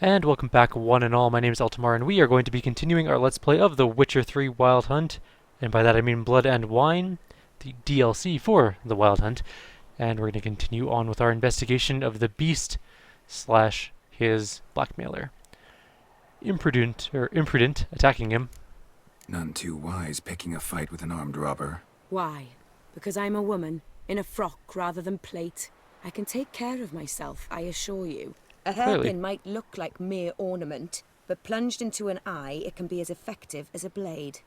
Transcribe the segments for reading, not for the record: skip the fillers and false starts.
And welcome back one and all, my name is Eltimar and we are going to be continuing our Let's Play of The Witcher 3 Wild Hunt, and by that I mean Blood and Wine, the DLC for the Wild Hunt, and we're going to continue on with our investigation of the beast slash his blackmailer. Imprudent attacking him. None too wise picking a fight with an armed robber. Why? Because I'm a woman, in a frock rather than plate. I can take care of myself, I assure you. A hairpin might look like mere ornament, but plunged into an eye, it can be as effective as a blade.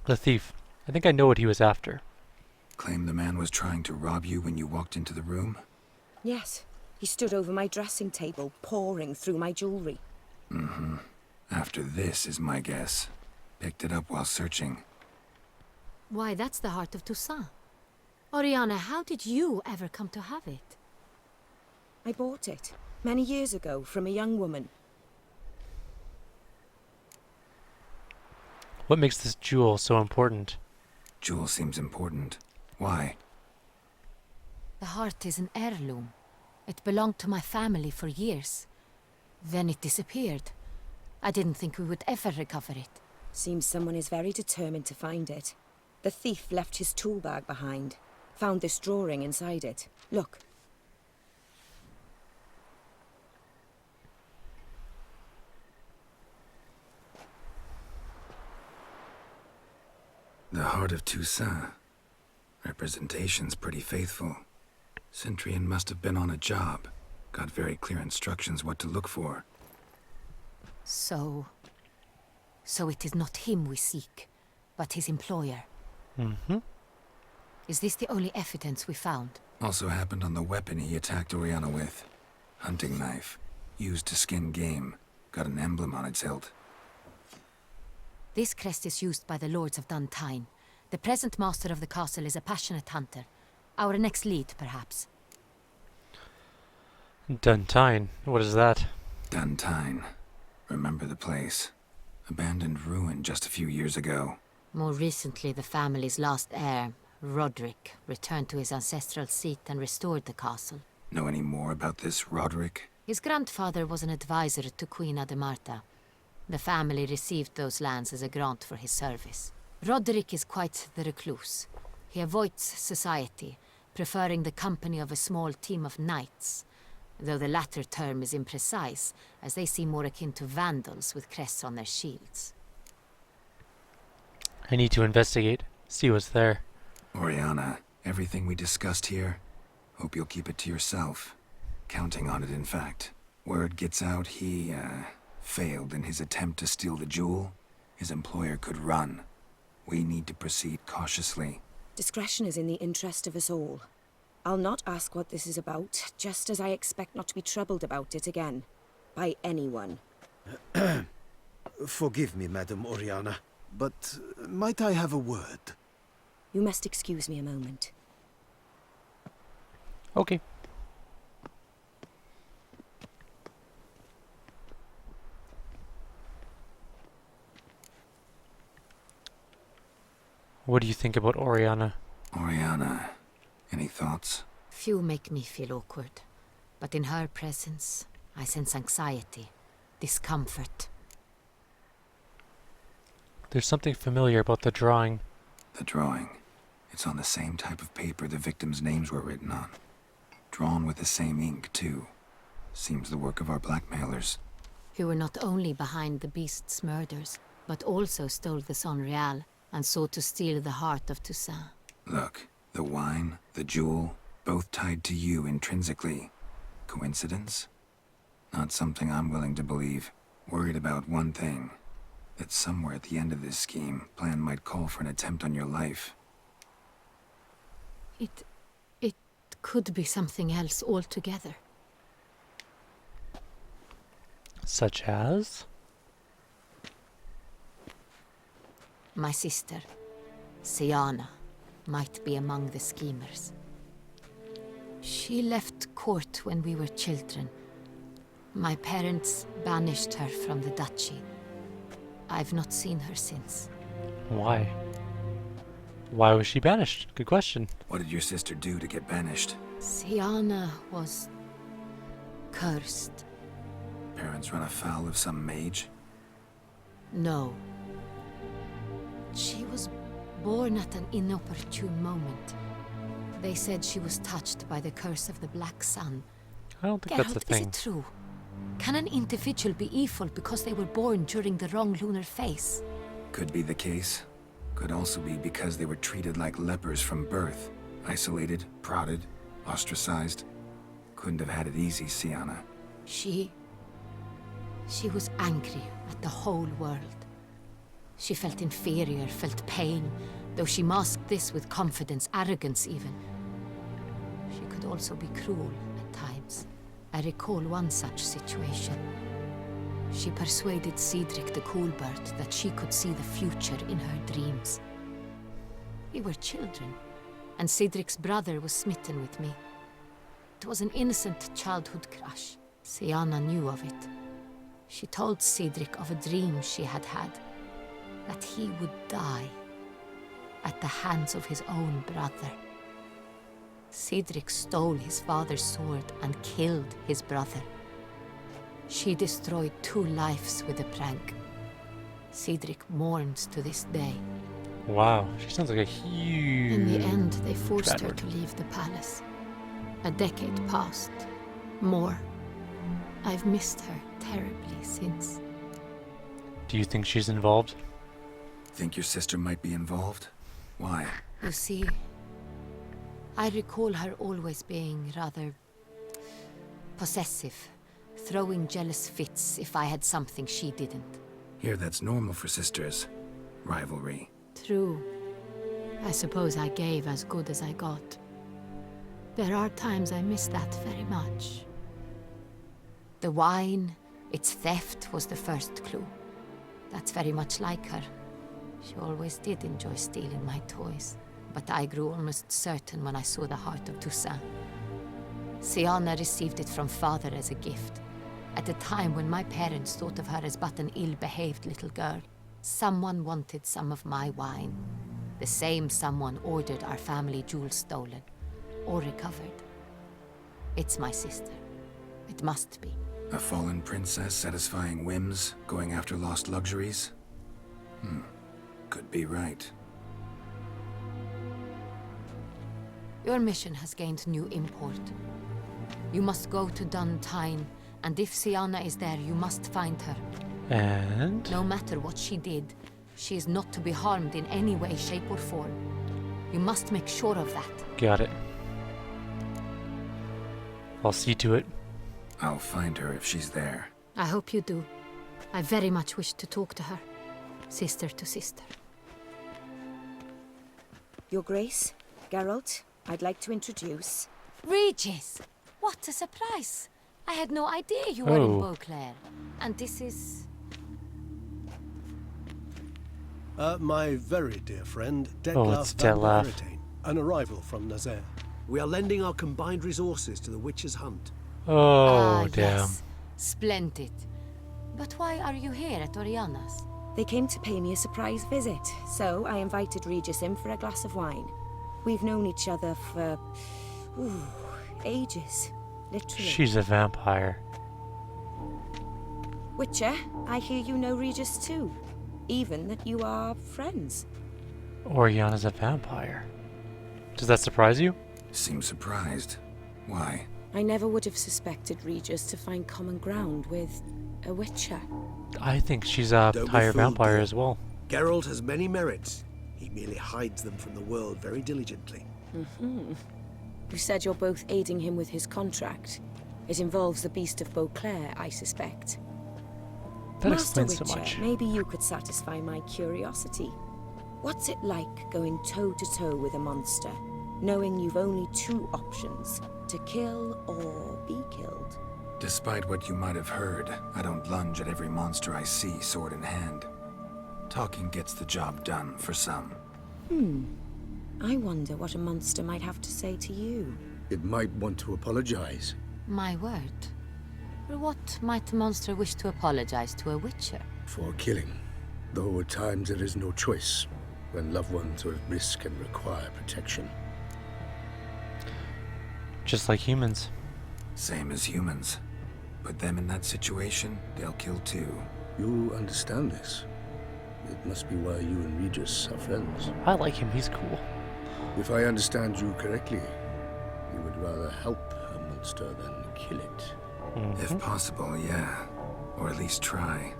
The thief. I think I know what he was after. Claim the man was trying to rob you when you walked into the room? Yes. He stood over my dressing table, pouring through my jewelry. Mm-hmm. After this is my guess. Picked it up while searching. Why, that's the heart of Toussaint. Oriana, how did you ever come to have it? I bought it, many years ago, from a young woman. What makes this jewel so important? Jewel seems important. Why? The heart is an heirloom. It belonged to my family for years. Then it disappeared. I didn't think we would ever recover it. Seems someone is very determined to find it. The thief left his tool bag behind. Found this drawing inside it. Look. The heart of Toussaint. Representation's pretty faithful. Centurion must have been on a job. Got very clear instructions what to look for. So it is not him we seek, but his employer. Mm-hmm. Is this the only evidence we found? Also happened on the weapon he attacked Oriana with. Hunting knife. Used to skin game. Got an emblem on its hilt. This crest is used by the Lords of Duntine. The present master of the castle is a passionate hunter. Our next lead, perhaps. Duntine. What is that? Duntine. Remember the place. Abandoned ruin just a few years ago. More recently, the family's last heir, Roderick, returned to his ancestral seat and restored the castle. Know any more about this Roderick? His grandfather was an advisor to Queen Ademarta. The family received those lands as a grant for his service. Roderick is quite the recluse. He avoids society, preferring the company of a small team of knights, though the latter term is imprecise, as they seem more akin to vandals with crests on their shields. I need to investigate. See what's there. Oriana, everything we discussed here, hope you'll keep it to yourself. Counting on it, in fact. Word gets out he, failed in his attempt to steal the jewel. His employer could run. We need to proceed cautiously. Discretion is in the interest of us all. I'll not ask what this is about, just as I expect not to be troubled about it again. By anyone. Forgive me, Madam Oriana, but might I have a word? You must excuse me a moment. Okay. What do you think about Oriana? Oriana, any thoughts? Few make me feel awkward, but in her presence, I sense anxiety, discomfort. There's something familiar about the drawing. The drawing. It's on the same type of paper the victims' names were written on. Drawn with the same ink, too. Seems the work of our blackmailers. Who were not only behind the beast's murders, but also stole the Son Real and sought to steal the heart of Toussaint. Look, the wine, the jewel, both tied to you intrinsically. Coincidence? Not something I'm willing to believe. Worried about one thing. That somewhere at the end of this scheme, plan might call for an attempt on your life. It could be something else altogether. Such as? My sister, Siana, might be among the schemers. She left court when we were children. My parents banished her from the duchy. I've not seen her since. Why? Why was she banished? Good question. What did your sister do to get banished? Siana was cursed. parents run afoul of some mage? No. She was born at an inopportune moment. They said she was touched by the curse of the Black Sun. I don't think that's Geralt, a is thing. it true? Can an individual be evil because they were born during the wrong lunar phase? Could be the case. Could also be because they were treated like lepers from birth. Isolated, prodded, ostracized. Couldn't have had it easy, Sienna. She was angry at the whole world. She felt inferior, felt pain, though she masked this with confidence, arrogance even. She could also be cruel at times. I recall one such situation. She persuaded Cedric the Coolbird that she could see the future in her dreams. We were children, and Cedric's brother was smitten with me. It was an innocent childhood crush. Sienna knew of it. She told Cedric of a dream she had had, that he would die at the hands of his own brother. Cedric stole his father's sword and killed his brother. She destroyed 2 lives with a prank. Cedric mourns to this day. Wow, she sounds like a huge... In the end, they forced bad her word. to leave the palace. A decade passed. More. I've missed her terribly since. Do you think she's involved? Think your sister might be involved? Why? You see, I recall her always being rather possessive, throwing jealous fits if I had something she didn't. Here, that's normal for sisters. Rivalry. True. I suppose I gave as good as I got. There are times I miss that very much. The wine, its theft was the first clue. That's very much like her. She always did enjoy stealing my toys, but I grew almost certain when I saw the heart of Toussaint. Sienna received it from father as a gift. At a time when my parents thought of her as but an ill-behaved little girl, someone wanted some of my wine. The same someone ordered our family jewels stolen, or recovered. It's my sister. It must be. A fallen princess satisfying whims, going after lost luxuries? Could be right. Your mission has gained new import. You must go to Duntine, and if Sienna is there, you must find her. And... No matter what she did, she is not to be harmed in any way, shape, or form. You must make sure of that. Got it. I'll see to it. I'll find her if she's there. I hope you do. I very much wish to talk to her. Sister to sister. Your Grace, Geralt, I'd like to introduce... Regis! What a surprise! I had no idea you were in Oh. Beauclair. And this is... My very dear friend, it's Detlef van Detlef. Beretaine, an arrival from Nazaire. We are lending our combined resources to the Witch's Hunt. Oh, damn. Yes. Splendid. But why are you here at Oriana's? They came to pay me a surprise visit, so I invited Regis in for a glass of wine. We've known each other for... ages. Literally. She's a vampire. Witcher, I hear you know Regis too. Even that you are friends. Oriana's a vampire. Does that surprise you? Seems surprised. Why? I never would have suspected Regis to find common ground with a Witcher. I think she's a Don't be higher fooled, vampire dear. as well. Geralt has many merits. He merely hides them from the world very diligently. You said you're both aiding him with his contract. It involves the Beast of Beauclair, I suspect. That Master explains so Witcher, much. maybe you could satisfy my curiosity. What's it like going toe-to-toe with a monster, knowing you've only 2 options, to kill or be killed? Despite what you might have heard, I don't lunge at every monster I see sword in hand. Talking gets the job done for some. I wonder what a monster might have to say to you. It might want to apologize. My word. For what might a monster wish to apologize to a witcher? For killing. Though at times there is no choice, when loved ones are at risk and require protection. Just like humans. Same as humans. Put them in that situation, they'll kill too. You understand this. It must be why you and Regis are friends. I like him, he's cool. If I understand you correctly, you would rather help a monster than kill it. If possible, yeah. Or at least try.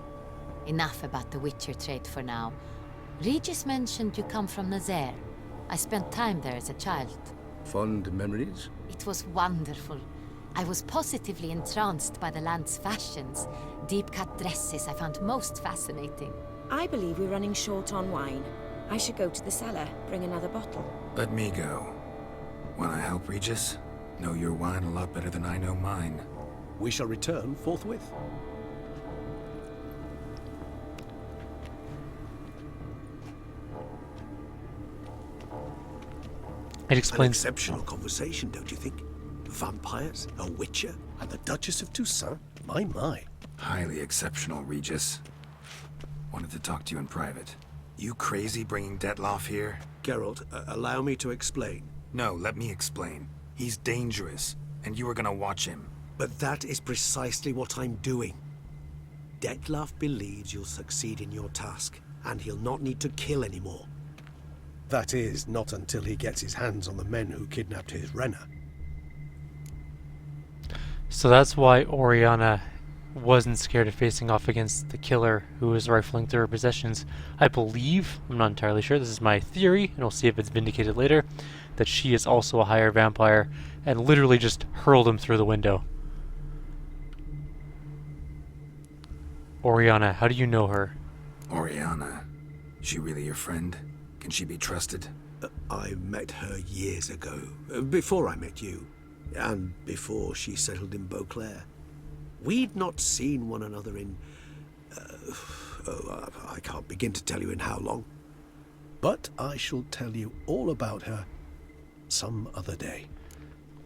Enough about the Witcher trade for now. Regis mentioned you come from Nazaire. I spent time there as a child. Fond memories? It was wonderful. I was positively entranced by the land's fashions. Deep-cut dresses I found most fascinating. I believe we're running short on wine. I should go to the cellar, bring another bottle. Let me go. Wanna help, Regis? Know your wine a lot better than I know mine. We shall return forthwith. It An explains. exceptional conversation, don't you think? Vampires, a witcher, and the Duchess of Toussaint? My. Highly exceptional, Regis. Wanted to talk to you in private. You crazy bringing Detloff here? Geralt, allow me to explain. No, let me explain. He's dangerous, and you were gonna watch him. But that is precisely what I'm doing. Detloff believes you'll succeed in your task, and he'll not need to kill anymore. That is, not until he gets his hands on the men who kidnapped his Renna. So that's why Oriana wasn't scared of facing off against the killer who was rifling through her possessions. I believe, I'm not entirely sure, this is my theory, and we'll see if it's vindicated later, that she is also a higher vampire and literally just hurled him through the window. Oriana, how do you know her? Oriana. She really your friend? Can she be trusted? I met her years ago, before I met you, and before she settled in Beauclair. We'd not seen one another in... I can't begin to tell you in how long. But I shall tell you all about her some other day.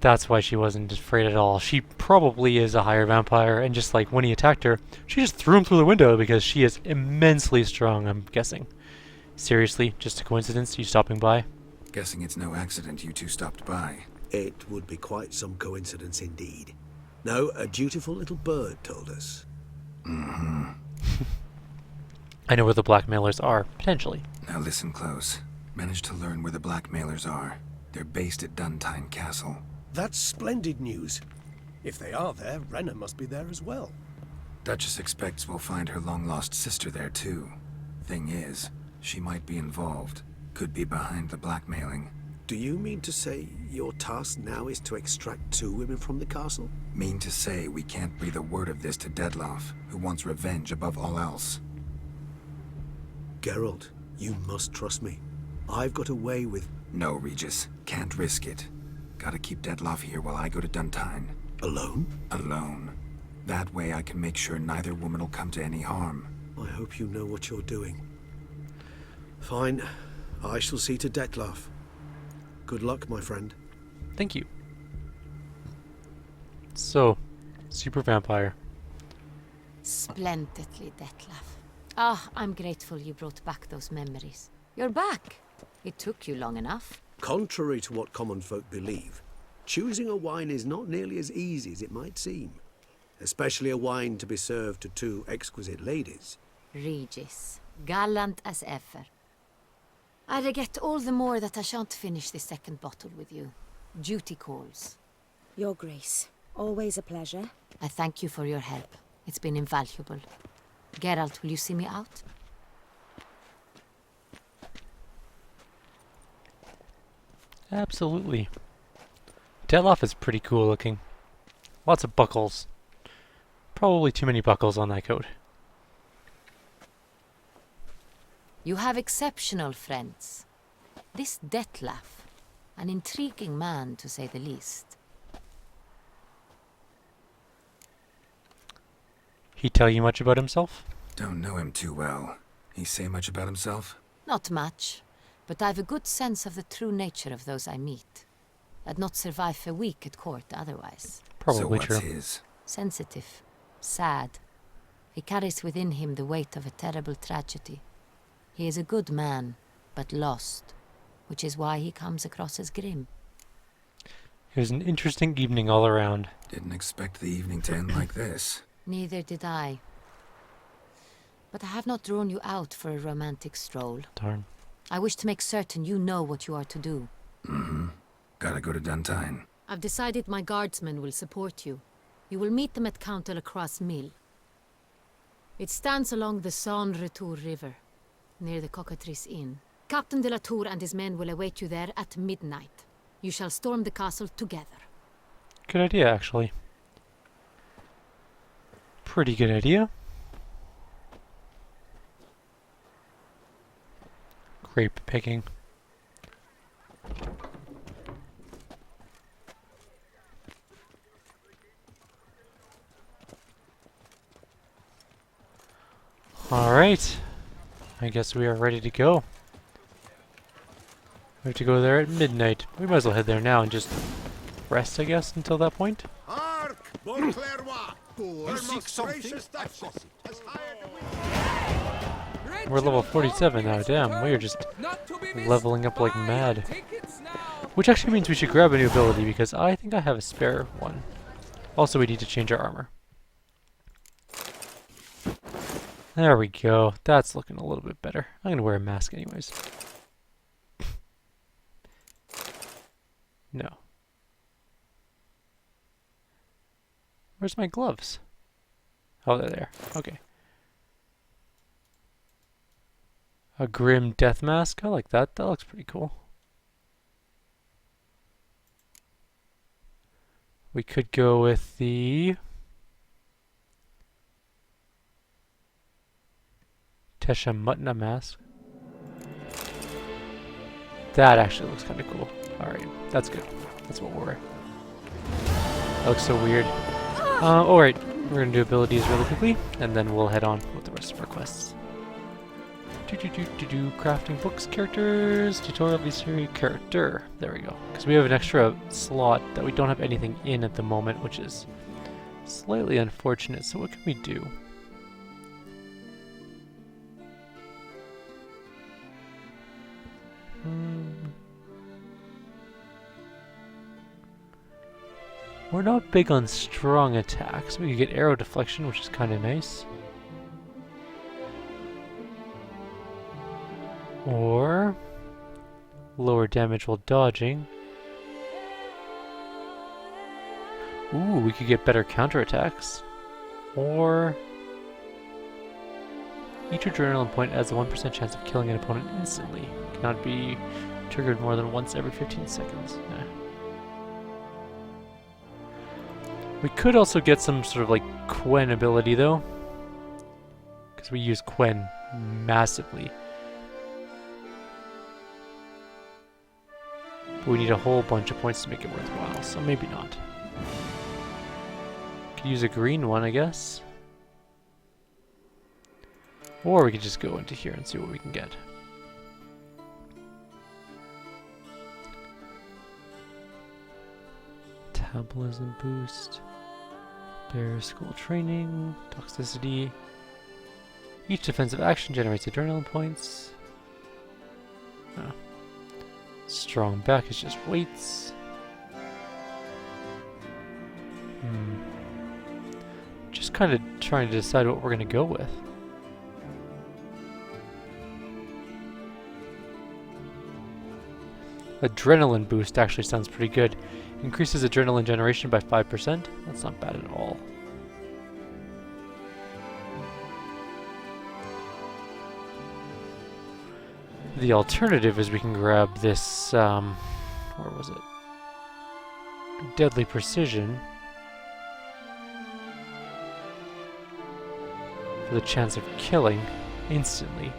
That's why she wasn't afraid at all. She probably is a higher vampire, and just like when he attacked her, she just threw him through the window because she is immensely strong, I'm guessing. Seriously, just a coincidence, you stopping by? Guessing it's no accident you two stopped by. It would be quite some coincidence indeed. No, a dutiful little bird told us. Mm-hmm. I know where the blackmailers are, potentially. Now listen close. Managed to learn where the blackmailers are. They're based at Duntine Castle. That's splendid news. If they are there, Renna must be there as well. Duchess expects we'll find her long-lost sister there too. Thing is, she might be involved. Could be behind the blackmailing. Do you mean to say your task now is to extract 2 women from the castle? Mean to say we can't breathe a word of this to Detloff, who wants revenge above all else. Geralt, you must trust me. I've got away with... No, Regis. Can't risk it. Gotta keep Detloff here while I go to Duntine. Alone? Alone. That way I can make sure neither woman will come to any harm. I hope you know what you're doing. Fine. I shall see to Detloff. Good luck, my friend. Thank you. So, super vampire. Splendidly, Detlaff. Ah, I'm grateful you brought back those memories. You're back. It took you long enough. Contrary to what common folk believe, choosing a wine is not nearly as easy as it might seem. Especially a wine to be served to 2 exquisite ladies. Regis, gallant as ever. I regret all the more that I shan't finish the second bottle with you. Duty calls. Your Grace, always a pleasure. I thank you for your help. It's been invaluable. Geralt, will you see me out? Absolutely. Detloff is pretty cool looking. Lots of buckles. Probably too many buckles on that coat. You have exceptional friends. This Detlaff, an intriguing man to say the least. He tell you much about himself? Don't know him too well. He say much about himself? Not much, but I've a good sense of the true nature of those I meet. I'd not survive a week at court otherwise. Probably so what's true. his? Sensitive, sad. He carries within him the weight of a terrible tragedy. He is a good man, but lost, which is why he comes across as grim. It was an interesting evening all around. Didn't expect the evening to end like this. Neither did I. But I have not drawn you out for a romantic stroll. Darn. I wish to make certain you know what you are to do. Mm-hmm. Gotta go to Duntine. I've decided my guardsmen will support you. You will meet them at Count Delacroix' mill. It stands along the Saône Retour River, near the Cockatrice Inn. Captain de la Tour and his men will await you there at midnight. You shall storm the castle together. Good idea, actually. Pretty good idea. Grape picking. Alright. I guess we are ready to go. We have to go there at midnight. We might as well head there now and just rest, I guess, until that point. Hark, Beauclervois! You seek something? We're level 47 now, damn. We are just leveling up like mad. Which actually means we should grab a new ability, because I think I have a spare one. Also, we need to change our armor. There we go. That's looking a little bit better. I'm gonna wear a mask anyways. No. Where's my gloves? Oh, they're there. Okay. A grim death mask? I like that. That looks pretty cool. We could go with the Tesha Mutna mask. That actually looks kind of cool. Alright, that's good. That's what we'll wear. That looks so weird. Alright, we're gonna do abilities really quickly, and then we'll head on with the rest of our quests. Crafting books, characters, tutorial, visual character. There we go. Because we have an extra slot that we don't have anything in at the moment, which is slightly unfortunate. So what can we do? We're not big on strong attacks. We could get arrow deflection, which is kind of nice. Or lower damage while dodging. Ooh, we could get better counterattacks. Or each adrenaline point adds a 1% chance of killing an opponent instantly. Cannot be triggered more than once every 15 seconds. We could also get some sort of like Quen ability though, because we use Quen massively. But we need a whole bunch of points to make it worthwhile, so maybe not. Could use a green one, I guess. Or we could just go into here and see what we can get. Metabolism boost. Bear school training. Toxicity. Each defensive action generates adrenaline points. Oh. Strong back is just weights. Just kind of trying to decide what we're going to go with. Adrenaline boost actually sounds pretty good. Increases adrenaline generation by 5%. That's not bad at all. The alternative is we can grab this, where was it? Deadly Precision. For the chance of killing instantly.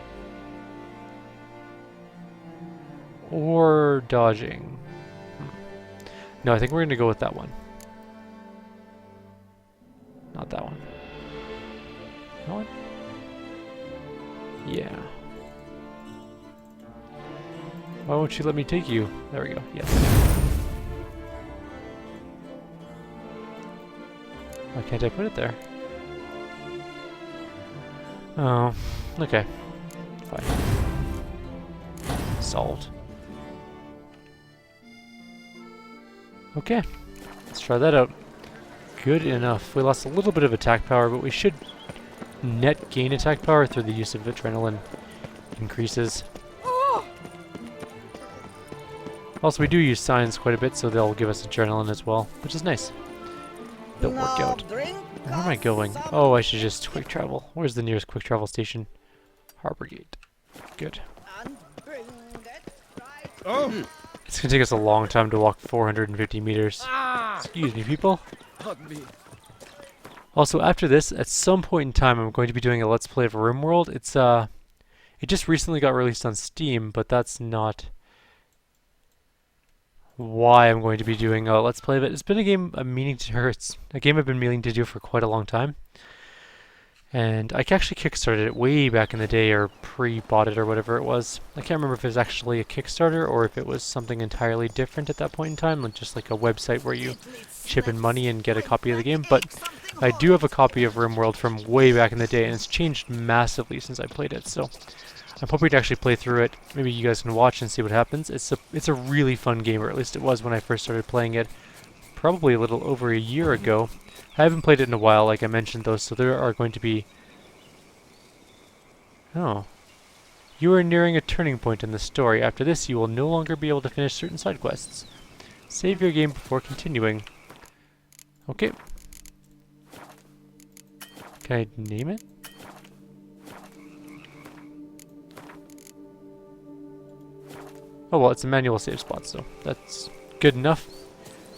Or dodging. No, I think we're going to go with that one. Not that one. That one? Yeah. Why won't you let me take you? There we go. Yes. Why can't I put it there? Oh, okay. Fine. Solved. Okay, let's try that out. Good enough. We lost a little bit of attack power, but we should net gain attack power through the use of adrenaline increases. Also, we do use signs quite a bit, so they'll give us adrenaline as well, which is nice. They'll work out. Where am I going? Oh, I should just quick travel. Where's the nearest quick travel station? Harbor Gate. Good. Oh! It's gonna take us a long time to walk 450 meters. Excuse me, people. Also, after this, at some point in time, I'm going to be doing a Let's Play of RimWorld. It just recently got released on Steam, but that's not why I'm going to be doing a Let's Play of it. It's been a game it's a game I've been meaning to do for quite a long time. And I actually kickstarted it way back in the day, or pre-bought it, or whatever it was. I can't remember if it was actually a Kickstarter, or if it was something entirely different at that point in time, like just like a website where you chip in money and get a copy of the game. But I do have a copy of RimWorld from way back in the day, and it's changed massively since I played it, so I'm hoping to actually play through it. Maybe you guys can watch and see what happens. It's a really fun game, or at least it was when I first started playing it, probably a little over a year ago. I haven't played it in a while, like I mentioned, though, so there are going to be... Oh. You are nearing a turning point in the story. After this, you will no longer be able to finish certain side quests. Save your game before continuing. Okay. Can I name it? Oh well, it's a manual save spot, so that's good enough.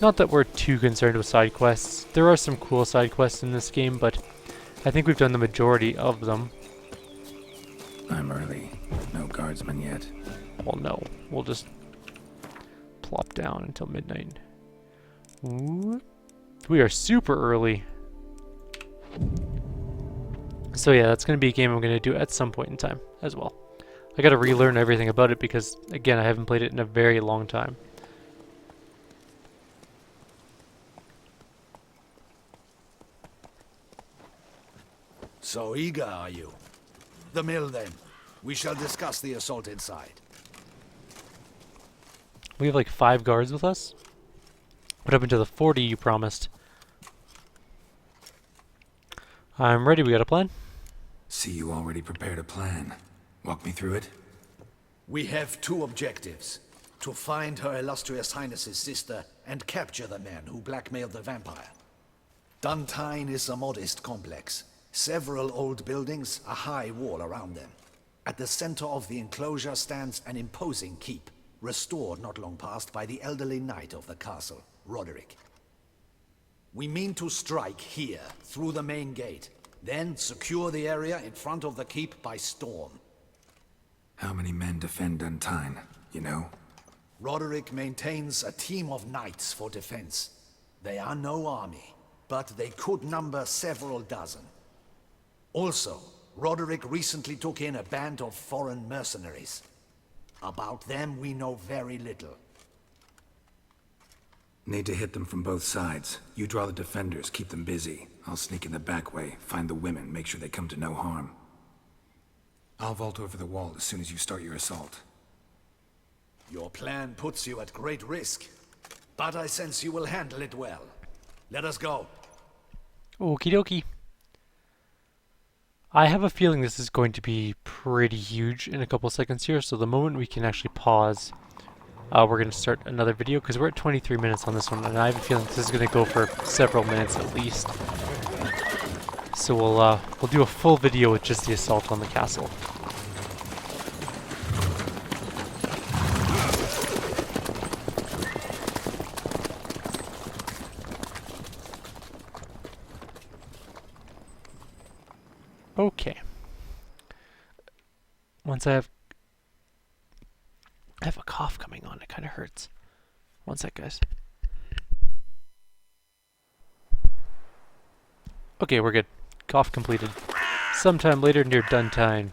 Not that we're too concerned with side quests. There are some cool side quests in this game, but I think we've done the majority of them. I'm early. No guardsmen yet. Well, no. We'll just plop down until midnight. Ooh. We are super early. So yeah, that's going to be a game I'm going to do at some point in time as well. I got to relearn everything about it because, again, I haven't played it in a very long time. So eager, are you? The mill, then. We shall discuss the assault inside. We have like 5 guards with us. What happened to the 40 you promised? I'm ready. We got a plan? See, you already prepared a plan. Walk me through it. We have 2 objectives. To find Her Illustrious Highness's sister and capture the man who blackmailed the vampire. Duntine is a modest complex. Several old buildings, a high wall around them. At the center of the enclosure stands an imposing keep, restored not long past by the elderly knight of the castle, Roderick. We mean to strike here, through the main gate, then secure the area in front of the keep by storm. How many men defend Duntine, you know? Roderick maintains a team of knights for defense. They are no army, but they could number several dozen. Also, Roderick recently took in a band of foreign mercenaries. About them we know very little. Need to hit them from both sides. You draw the defenders, keep them busy. I'll sneak in the back way, find the women, make sure they come to no harm. I'll vault over the wall as soon as you start your assault. Your plan puts you at great risk, but I sense you will handle it well. Let us go. Okie dokie. I have a feeling this is going to be pretty huge in a couple seconds here, so the moment we can actually pause, we're going to start another video, because we're at 23 minutes on this one, and I have a feeling this is going to go for several minutes at least. So we'll do a full video with just the assault on the castle. Okay. Once I have a cough coming on, it kind of hurts. One sec, guys. Okay, we're good. Cough completed. Sometime later near Duntine.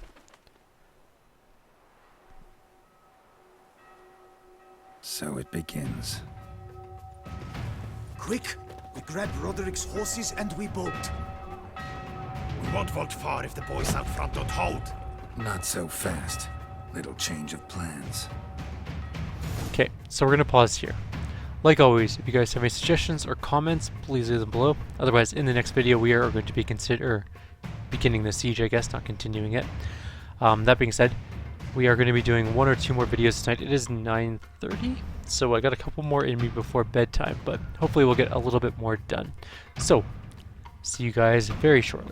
So it begins. Quick! We grab Roderick's horses and we bolt. We won't vault far if the boys out front don't hold. Not so fast. Little change of plans. Okay, so we're going to pause here. Like always, if you guys have any suggestions or comments, please leave them below. Otherwise, in the next video, we are going to be beginning the siege, I guess, not continuing it. That being said, we are going to be doing 1 or 2 more videos tonight. It is 9:30, so I got a couple more in me before bedtime, but hopefully we'll get a little bit more done. So, see you guys very shortly.